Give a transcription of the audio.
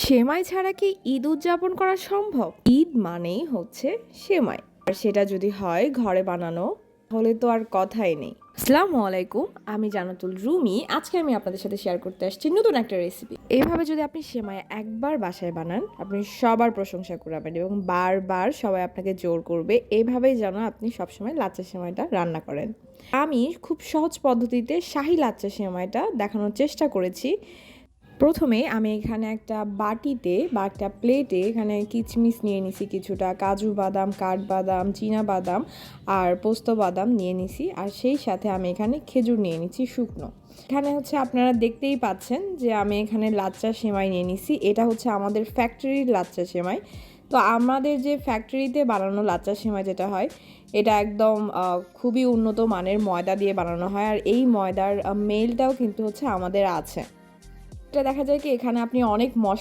সেমাই ছাড়া কি ঈদ উদযাপন করা সম্ভব? ঈদ মানেই হচ্ছে সেমাই, আর সেটা যদি হয় ঘরে বানানো তাহলে তো আর কথাই নেই। আসসালামু আলাইকুম, আমি জান্নাতুল রুমি। আজকে আমি আপনাদের সাথে শেয়ার করতে আসছি নতুন একটা রেসিপি। এইভাবে যদি আপনি সেমাই একবার বাসায় বানান, আপনি সবার প্রশংসা করাবেন এবং বারবার সবাই আপনাকে জোর করবে এইভাবেই যেন আপনি সবসময় লাচ্চা সেমাইটা রান্না করেন। আমি খুব সহজ পদ্ধতিতে শাহি লাচ্চা সেমাইটা দেখানোর চেষ্টা করেছি। প্রথমে আমি এখানে একটা বাটিতে বা একটা প্লেটে এখানে কিচমিচ নিয়ে নিছি, কিছুটা কাজু বাদাম, কাঠবাদাম, চীনা বাদাম আর পোস্ত বাদাম নিয়ে নিছি, আর সেই সাথে আমি এখানে খেজুর নিয়ে নিচ্ছি শুকনো। এখানে হচ্ছে আপনারা দেখতেই পাচ্ছেন যে আমি এখানে লাচ্চা সেমাই নিয়ে নিছি। এটা হচ্ছে আমাদের ফ্যাক্টরির লাচ্চা সেমাই। তো আমাদের যে ফ্যাক্টরিতে বানানো লাচ্চা সেমাই যেটা হয়, এটা একদম খুবই উন্নত মানের ময়দা দিয়ে বানানো হয়, আর এই ময়দার মেলটাও কিন্তু হচ্ছে আমাদের আছে। এটা দেখা যায় কি এখানে আপনি অনেক মশলা